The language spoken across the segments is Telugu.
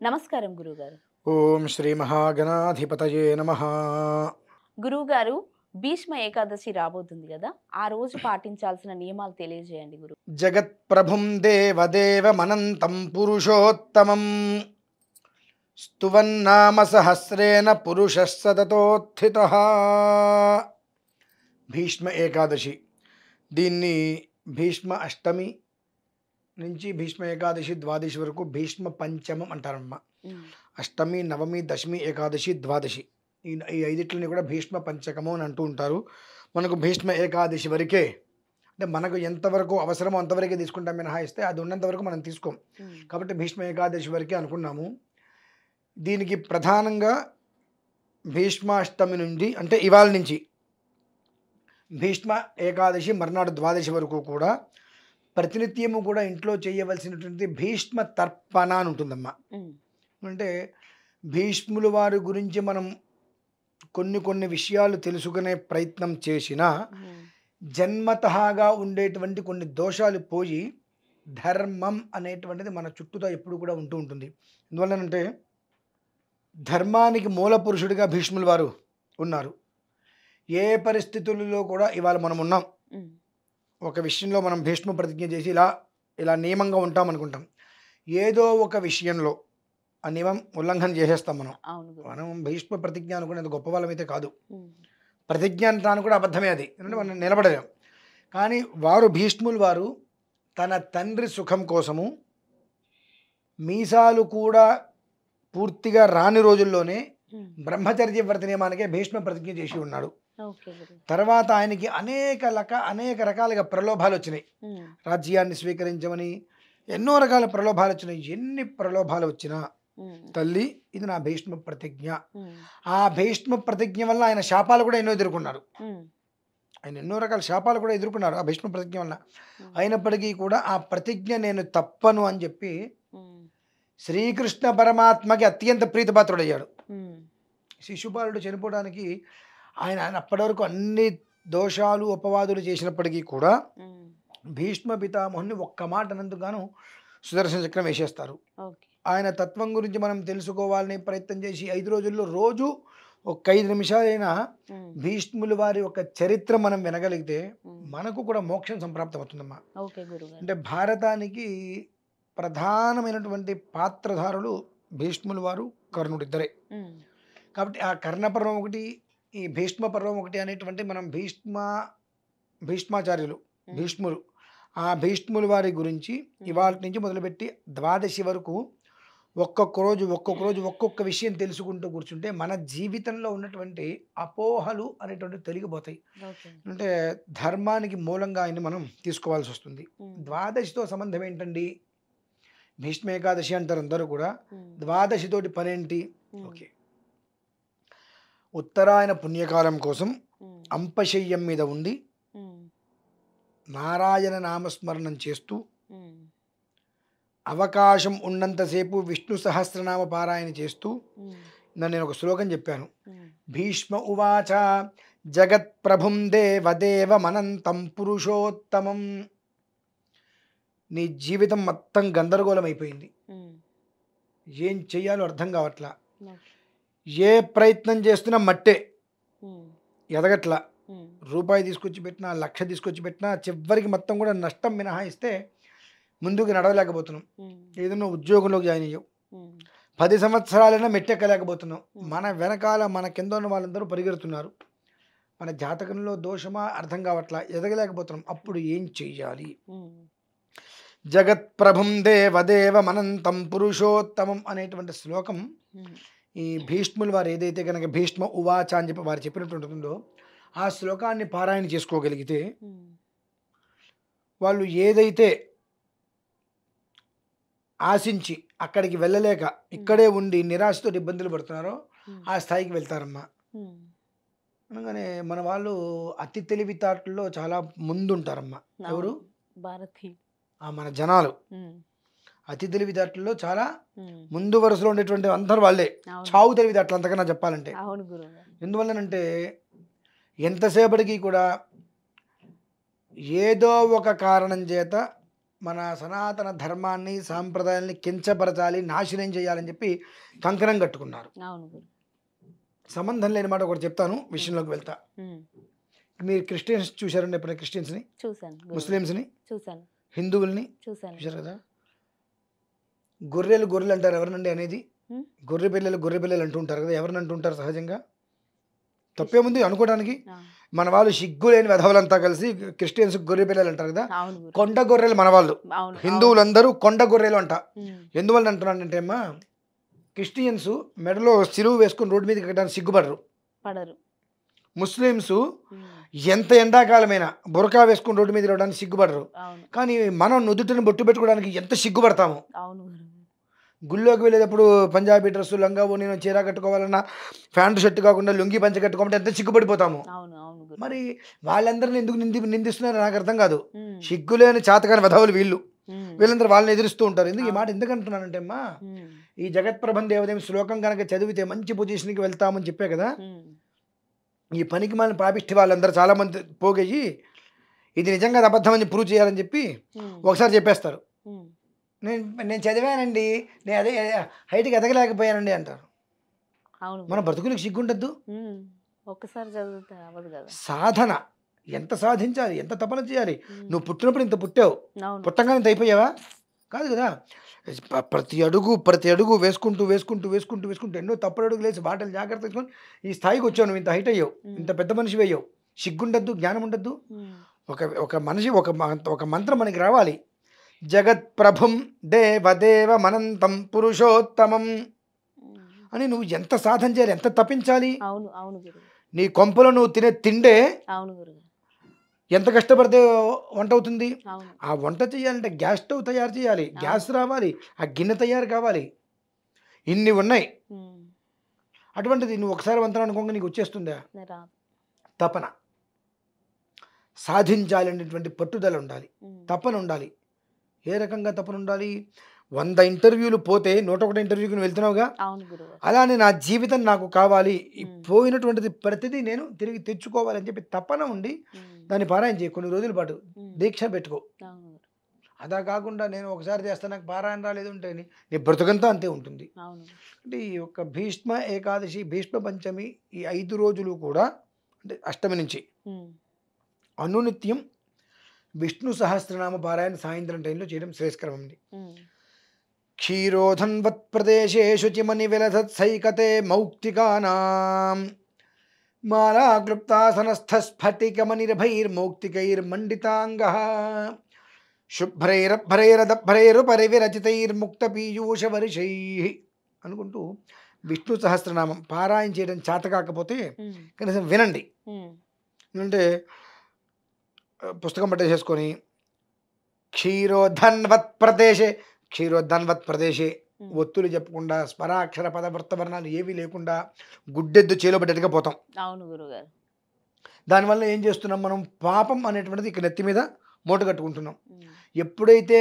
నమస్కారం గురుగారు. ఓం శ్రీ మహాగణాధిపతయే నమః. గురువుగారు, భీష్మ ఏకాదశి రాబోతుంది గదా! ఆ రోజు పాటించాల్సిన నియమాలు తెలియజేయండి గురు. జగత్ప్రభుం దేవదేవమనంతం పురుషోత్తమం స్తువన్నామ సహస్రేణ పురుషः సతతోత్థితః. భీష్మ ఏకాదశి, దీన్ని భీష్మ అష్టమి నుంచి భీష్మ ఏకాదశి ద్వాదశి వరకు భీష్మ పంచమం అంటారమ్మ. అష్టమి, నవమి, దశమి, ఏకాదశి, ద్వాదశి, ఈ ఐదిట్లని కూడా భీష్మ పంచకము అని అంటూ ఉంటారు. మనకు భీష్మ ఏకాదశి వరకే, అంటే మనకు ఎంతవరకు అవసరమో అంతవరకే తీసుకుంటాం మినహాయిస్తే అది ఉన్నంత వరకు మనం తీసుకోం. కాబట్టి భీష్మ ఏకాదశి వరకే అనుకున్నాము. దీనికి ప్రధానంగా భీష్మాష్టమి నుండి, అంటే ఇవాళ నుంచి భీష్మ ఏకాదశి మర్నాడు ద్వాదశి వరకు కూడా ప్రతినిత్యము కూడా ఇంట్లో చేయవలసినటువంటి భీష్మ తర్పణ అని ఉంటుందమ్మా. అంటే భీష్ముల వారి గురించి మనం కొన్ని విషయాలు తెలుసుకునే ప్రయత్నం చేసినా జన్మతహాగా ఉండేటువంటి కొన్ని దోషాలు పోయి ధర్మం అనేటువంటిది మన చుట్టూతో ఎప్పుడు కూడా ఉంటూ ఉంటుంది. ఎందువల్లనంటే ధర్మానికి మూల పురుషుడిగా భీష్ముల వారు ఉన్నారు. ఏ పరిస్థితులలో కూడా ఇవాళ మనం ఉన్నాం. ఒక విషయంలో మనం భీష్మ ప్రతిజ్ఞ చేసి ఇలా నియమంగా ఉంటాం అనుకుంటాం. ఏదో ఒక విషయంలో ఆ నియమం ఉల్లంఘన చేసేస్తాం మనం భీష్మ ప్రతిజ్ఞ అనుకునేది గొప్ప వాళ్ళమైతే కాదు. ప్రతిజ్ఞ అంటాను కూడా అబద్ధమే, అది ఎందుకంటే మనం నిలబడలేం. కానీ వారు భీష్ములు వారు తన తండ్రి సుఖం కోసము మీసాలు కూడా పూర్తిగా రాని రోజుల్లోనే బ్రహ్మచర్య వ్రత నియమానికే భీష్మ ప్రతిజ్ఞ చేసి ఉన్నాడు. తర్వాత ఆయనకి అనేక రకాలుగా ప్రలోభాలు వచ్చినాయి. రాజ్యాన్ని స్వీకరించమని ఎన్నో రకాల ప్రలోభాలు వచ్చినాయి. ఎన్ని ప్రలోభాలు వచ్చినా తల్లి, ఇది నా భీష్మ ప్రతిజ్ఞ. ఆ భీష్మ ప్రతిజ్ఞ వల్ల ఆయన శాపాలు కూడా ఎన్నో ఎదుర్కొన్నారు. ఆయన ఎన్నో రకాల శాపాలు కూడా ఎదుర్కొన్నారు ఆ భీష్మ ప్రతిజ్ఞ వల్ల. అయినప్పటికీ కూడా ఆ ప్రతిజ్ఞ నేను తప్పను అని చెప్పి శ్రీకృష్ణ పరమాత్మకి అత్యంత ప్రీతిపాత్రుడయ్యాడు. శిశుపాలుడు చనిపోవడానికి ఆయన అప్పటి వరకు అన్ని దోషాలు అపవాదులు చేసినప్పటికీ కూడా భీష్మ పితామహుని ఒక్క మాట అన్నందుకు సుదర్శన చక్రం వేసేస్తారు. ఆయన తత్వం గురించి మనం తెలుసుకోవాలని ప్రయత్నం చేసి 5 రోజుల్లో రోజు ఒక 5 నిమిషాలైనా భీష్ముల వారి ఒక చరిత్ర మనం వినగలిగితే మనకు కూడా మోక్షం సంప్రాప్తం అవుతుందమ్మా. అంటే భారతానికి ప్రధానమైనటువంటి పాత్రధారులు భీష్ముల వారు, కర్ణుడిద్దరే. కాబట్టి ఆ కర్ణ పర్వం ఒకటి, ఈ భీష్మ పర్వం ఒకటి అనేటువంటి మనం భీష్మాచార్యులు భీష్ములు, ఆ భీష్ముల వారి గురించి ఇవాళ నుంచి మొదలుపెట్టి ద్వాదశి వరకు ఒక్కొక్క రోజు ఒక్కొక్క విషయం తెలుసుకుంటూ కూర్చుంటే మన జీవితంలో ఉన్నటువంటి అపోహలు అనేటువంటి తొలగిపోతాయి. అంటే ధర్మానికి మూలంగా ఆయన మనం తీసుకోవాల్సి వస్తుంది. ద్వాదశితో సంబంధం ఏంటండి? భీష్మ ఏకాదశి అంటారు అందరూ కూడా. ద్వాదశితోటి పనేంటి? ఓకే, ఉత్తరాయణ పుణ్యకాలం కోసం అంపశయ్యం మీద ఉండి నారాయణ నామస్మరణం చేస్తూ అవకాశం ఉన్నంతసేపు విష్ణు సహస్రనామ పారాయణ చేస్తూ నేను ఒక శ్లోకం చెప్పాను. భీష్మ ఉవాచ జగత్ప్రభుం దేవదేవమనంతం పురుషోత్తమం. నీ జీవితం మొత్తం గందరగోళం అయిపోయింది. ఏం చెయ్యాలో అర్థం కావట్లా. ఏ ప్రయత్నం చేస్తున్నా మట్టే, ఎదగట్లా. రూపాయి తీసుకొచ్చి పెట్టినా, 1,00,000 తీసుకొచ్చి పెట్టినా చివరికి మొత్తం కూడా నష్టం మినహాయిస్తే ముందుకు నడవలేకపోతున్నాం. ఏదైనా ఉద్యోగంలోకి జాయిన్ అయ్యావు, 10 సంవత్సరాలైనా మెట్టెక్కలేకపోతున్నాం. మన వెనకాల మన కింద ఉన్న వాళ్ళందరూ పరిగెడుతున్నారు. మన జాతకంలో దోషమా అర్థం కావట్లా, ఎదగలేకపోతున్నాం. అప్పుడు ఏం చెయ్యాలి? జగత్ప్రభుం దేవదేవమనంతం పురుషోత్తమం అనేటువంటి శ్లోకం ఈ భీష్ముల వారు ఏదైతే కనుక భీష్మ ఉవాచ అని చెప్పి వారు చెప్పినట్టు ఉంటుందో ఆ శ్లోకాన్ని పారాయణ చేసుకోగలిగితే వాళ్ళు ఏదైతే ఆశించి అక్కడికి వెళ్ళలేక ఇక్కడే ఉండి నిరాశతో ఇబ్బందులు పడుతున్నారో ఆ స్థాయికి వెళ్తారమ్మా. అనగానే మన వాళ్ళు అతి తెలివితేటల్లో చాలా ముందుంటారమ్మా. ఎవరు? మన జనాలు అతి తెలివితేటల్లో చాలా ముందు వరుసలో ఉండేటువంటి అందరూ వాళ్ళే. చావు తెలివితేటలు అంతకన్నా చెప్పాలంటే. ఎందువల్లనంటే ఎంతసేపటికి కూడా ఏదో ఒక కారణం చేత మన సనాతన ధర్మాన్ని సాంప్రదాయాన్ని కించపరచాలి, నాశనం చేయాలని చెప్పి కంకణం కట్టుకున్నారు. అవును గురు. సంబంధం లేని మాట ఒకటి చెప్తాను, ఉమ్, విషయంలోకి వెళ్తా. ఉమ్, మీరు క్రిస్టియన్స్ చూశారండి ఎప్పుడైనా? క్రిస్టియన్స్ని, చూశాను గురువు. ముస్లిమ్స్ని, చూశాను హిందువుల్ని చూశాను. చూశారు కదా? గొర్రెలు గొర్రెలు అంటారు, ఎవరినండి అనేది? ఉమ్, గొర్రె పిల్లలు అంటూ ఉంటారు కదా, ఎవరిని అంటూ ఉంటారు సహజంగా? తప్పేముంది అనుకోవడానికి? ఆ, మన వాళ్ళు సిగ్గు లేని వెధవలంతా కలిసి క్రిస్టియన్స్ గొర్రె పిల్లలు అంటారు కదా. అవును గురు. కొండ గొర్రెలు మన వాళ్ళు, అవును అవును. హిందువులందరూ కొండ గొర్రెలు అంట. ఉమ్, ఎందువల్ల అంటున్నానంటే అమ్మా, క్రిస్టియన్స్ మెడలో సిలువు వేసుకుని రోడ్డు మీదకి ఎక్కడానికి సిగ్గుపడరు. పడరు. ముస్లిమ్స్ ఉమ్, ఎంత ఎండాకాలమైనా బురకా వేసుకుని రోడ్డు మీద రావడానికి సిగ్గుపడరు. అవును కానీ మనం నుదుటిని బొట్టు పెట్టుకోవడానికి ఎంత సిగ్గుపడతాము. అవును గురు. గుళ్ళోకి వెళ్ళేటప్పుడు పంజాబీ డ్రెస్సు, లంగా ఓ నేను చీర కట్టుకోవాలన్నా ప్యాంటు షర్ట్ కాకుండా లుంగి పంచ కట్టుకోవాలంటే ఎంత సిగ్గుపడిపోతాము. అవును అవును గురు. మరి వాళ్ళందరిని ఎందుకు నిందిస్తున్నారో నాకు అర్థం కాదు. ఉమ్, సిగ్గులేని చాతకాని వెధవులు వీళ్ళు. ఉమ్, వీళ్ళందరూ వాళ్ళని ఎదురుస్తూ ఉంటారు. ఎందుకు ఈ మాట ఎందుకు అంటున్నానంటే అమ్మా, ఉమ్, ఈ జగత్ప్రభం దేవదేవి శ్లోకం కనుక చదివితే మంచి పొజిషన్కి వెళ్తామని చెప్పే కదా. ఉమ్, ఈ పనికి మన పాపిష్టి వాళ్ళందరూ చాలామంది పోగయ్యి ఇది నిజంగా అబద్ధమని ప్రూవ్ చేయాలని చెప్పి ఉమ్, ఒకసారి చెప్పేస్తారు. ఉమ్, నేను నేను చదివానండి, నేను అదే హైట్కి ఎదగలేకపోయానండి అంటారు. అవును మన గురు. బ్రతుకులకు సిగ్గుండద్దు. ఉమ్, ఒక్కసారి చదివితే అవ్వదు కదా. సాధన ఎంత సాధించాలి, ఎంత తపన చేయాలి. ఉమ్, నువ్వు పుట్టినప్పుడు ఇంత పుట్టావు, అవును పుట్టంగానే ఇంత అయిపోయావా? కాదు కదా. ప్రతి అడుగు వేసుకుంటూ వేసుకుంటూ వేసుకుంటూ వేసుకుంటూ ఎన్నో తప్పుడు అడుగులు వేసి బాటలు జాగ్రత్త తీసుకొని ఈ స్థాయికి వచ్చావు. నువ్వు ఇంత హైట్ అయ్యావు, ఇంత పెద్ద మనిషి అయ్యావు. సిగ్గుండద్దు, జ్ఞానం ఉండద్దు. ఉమ్, ఒక మనిషి ఒక మంత్రం మనకి రావాలి. జగత్ప్రభుం దేవదేవమనంతం పురుషోత్తమం ఉమ్, అని నువ్వు ఎంత సాధన చేయాలి, ఎంత తపించాలి. అవును అవును గురు. నీ కొంపలో నువ్వు తినే తిండే అవును గురు. ఎంత కష్టపడితే వంట అవుతుంది. అవును ఆ వంట చేయాలంటే గ్యాస్ స్టవ్ తయారు చేయాలి, గ్యాస్ రావాలి, ఆ గిన్నె తయారు కావాలి, ఇన్ని ఉన్నాయి. ఉమ్, అటువంటిది నువ్వు ఒకసారి వంతనం అనుకోగా నీకు వచ్చేస్తుందా? రాదు. తపన, సాధించాలనేటువంటి పట్టుదల ఉండాలి, ఉమ్, తపన ఉండాలి. ఏ రకంగా తపన ఉండాలి? 100 ఇంటర్వ్యూలు పోతే 101 ఇంటర్వ్యూకి నువ్వు వెళ్తున్నావుగా, అవును గురువు. అలానే నా జీవితం నాకు కావాలి, ఈ ఉమ్, పోయినటువంటిది ప్రతిదీ నేను తిరిగి తెచ్చుకోవాలని చెప్పి తపన ఉండి ఉమ్, దాన్ని పారాయణ చేయి. కొన్ని రోజుల పాటు ఉమ్, దీక్ష పెట్టుకో. అవును గురు. అదా కాకుండా నేను ఒకసారి చేస్తాను నాకు పారాయణ రాలేదు అంటే నీ బ్రతుకంతా అంతే ఉంటుంది. అవును అంటే ఈ యొక్క భీష్మ ఏకాదశి, భీష్మ పంచమి, ఈ 5 రోజులు కూడా అంటే అష్టమి నుంచి ఉమ్, అనునిత్యం విష్ణు సహస్రనామ పారాయణ సాయంత్రం టైంలో చేయడం శ్రేయస్కరం అండి. ఉమ్, క్షీరోధన్వత్ ప్రదేశే శుచిమని విలసత్సైకతే మౌక్తికానాం మాలాక్లుప్తాసనస్థ స్ఫటికమనిర్భైర్మౌక్తికైర్మండితాంగః శుభ్రైరభ్రైరదభ్రైరుపరివిరచితైర్ముక్తపీయూషవర్షైః అనుకుంటూ విష్ణు సహస్రనామం పారాయణ చేయడం చేత కాకపోతే ఉమ్, కనీసం వినండి. ఉమ్, అంటే పుస్తకం పట్టేసేసుకొని క్షీరోధన్వత్ ప్రదేశే, క్షీరోధన్వత్ ప్రదేశే ఉమ్, ఒత్తులు చెప్పకుండా స్వరాక్షర పదవృత్త వర్ణాలు ఏవీ లేకుండా గుడ్డెద్దు చేలో పడ్డట్టుగా పోతాం. అవును గురుగారు. దానివల్ల ఏం చేస్తున్నాం, మనం పాపం అనేటువంటిది ఇక నెత్తి మీద మూట కట్టుకుంటున్నాం. ఉమ్, ఎప్పుడైతే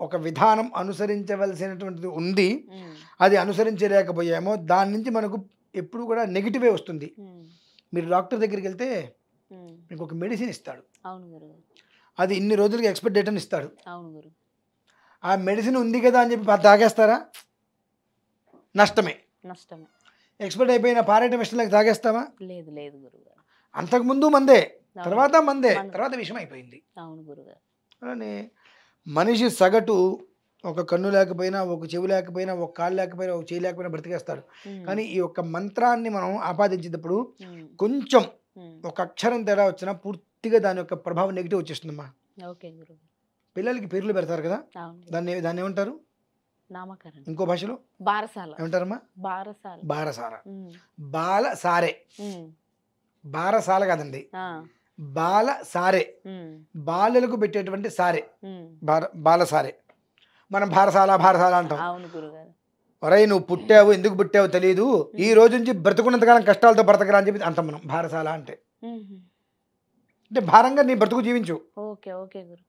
ఒక విధానం అనుసరించవలసినటువంటిది ఉంది, ఉమ్, అది అనుసరించలేకపోయామో దాని నుంచి మనకు ఎప్పుడు కూడా నెగిటివే వస్తుంది. ఉమ్, మీరు డాక్టర్ దగ్గరికి వెళ్తే ఉమ్, మీకు ఒక మెడిసిన్ ఇస్తాడు, అవును గురుగారు. అది ఇన్ని రోజులకి ఎక్స్పైరీ డేట్ అని ఇస్తాడు. అవును గురు. ఆ మెడిసిన్ ఉంది కదా అని చెప్పి తాగేస్తారా? నష్టమే. నష్టమే. ఎక్స్పైర్డ్ అయిపోయిన పారేయటం ఇష్టంలోకి తాగేస్తామా? లేదు లేదు గురుగారు. అంతకుముందు మందే, అవును. తర్వాత మందే, మందే. తర్వాత విషయం అయిపోయింది. అవును గురుగారు. అలానే మనిషి సగటు ఒక కన్ను లేకపోయినా, ఒక చెవి లేకపోయినా, ఒక కాళ్ళు లేకపోయినా, ఒక చేయి లేకపోయినా బ్రతికేస్తాడు. ఉమ్, కానీ ఈ యొక్క మంత్రాన్ని మనం ఆపాదించేటప్పుడు ఉమ్, కొంచెం ఉమ్, ఒక అక్షరం తేడా వచ్చినా పూర్తిగా దాని యొక్క ప్రభావం నెగిటివ్ వచ్చేస్తుందమ్మా. ఓకే గురుగారు. పిల్లలకి పేర్లు పెడతారు కదా, అవును. దాన్ని ఏమంటారు? నామకరణం. ఇంకో భాషలో బారసాల. ఏమంటారమ్మా? బారసాల. బారసార. ఉమ్, బాలసారే. ఉమ్, బారసాల కాదండి, ఆ, బాలసారే. ఉమ్, బాలలకు పెట్టేటువంటి సారే ఉమ్, బాలసారే. మనం భారసాల అంటాం. అవును గురుగారు. ఒరేయ్ నువ్వు పుట్టావు, ఎందుకు పుట్టావు తెలియదు, ఈ రోజు నుంచి బ్రతుకున్నంతకాలం కష్టాలతో బ్రతకరా అని చెప్పి అంటాం మనం. భారసాల అంటే ఉమ్, అంటే భారంగా నీ బ్రతుకు జీవించు. ఓకే ఓకే గురు.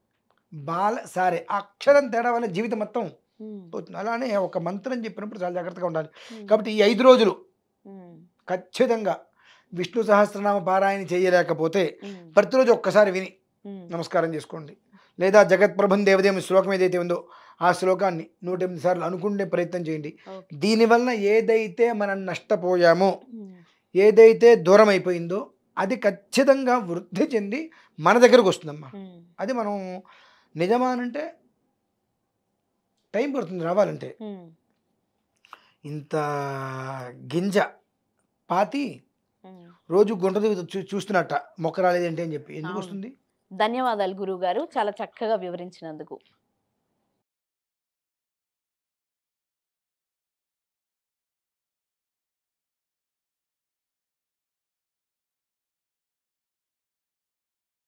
బాలసారే అక్షరం తేడా వల్ల జీవితం మొత్తం ఉమ్, పోతుంది. అలానే ఒక మంత్రం చెప్పినప్పుడు చాలా జాగ్రత్తగా ఉండాలి. ఉమ్, కాబట్టి ఈ 5 రోజులు ఉమ్, ఖచ్చితంగా విష్ణు సహస్రనామ పారాయణ చేయలేకపోతే ఉమ్, ప్రతిరోజు ఒక్కసారి విని ఉమ్, నమస్కారం చేసుకోండి. లేదా జగత్ప్రభం దేవదేవం శ్లోకం ఏదైతే ఉందో ఆ శ్లోకాన్ని 108 సార్లు అనుకునే ప్రయత్నం చేయండి. ఓకే. దీనివలన ఏదైతే మనం నష్టపోయామో, ఉమ్, ఏదైతే దూరం అయిపోయిందో అది ఖచ్చితంగా వృద్ధి చెంది మన దగ్గరకు వస్తుందమ్మా. ఉమ్, అది మనం నిజమా అనంటే టైం పడుతుంది రావాలంటే. ఉమ్, ఇంత గింజ పాతి ఉమ్. రోజు గుంట చూస్తున్నట్ట మొక్క రాలేదేంటి అని చెప్పి ఎందుకు అవును. వస్తుంది? ధన్యవాదాలు గురువు గారు, చాలా చక్కగా వివరించినందుకు.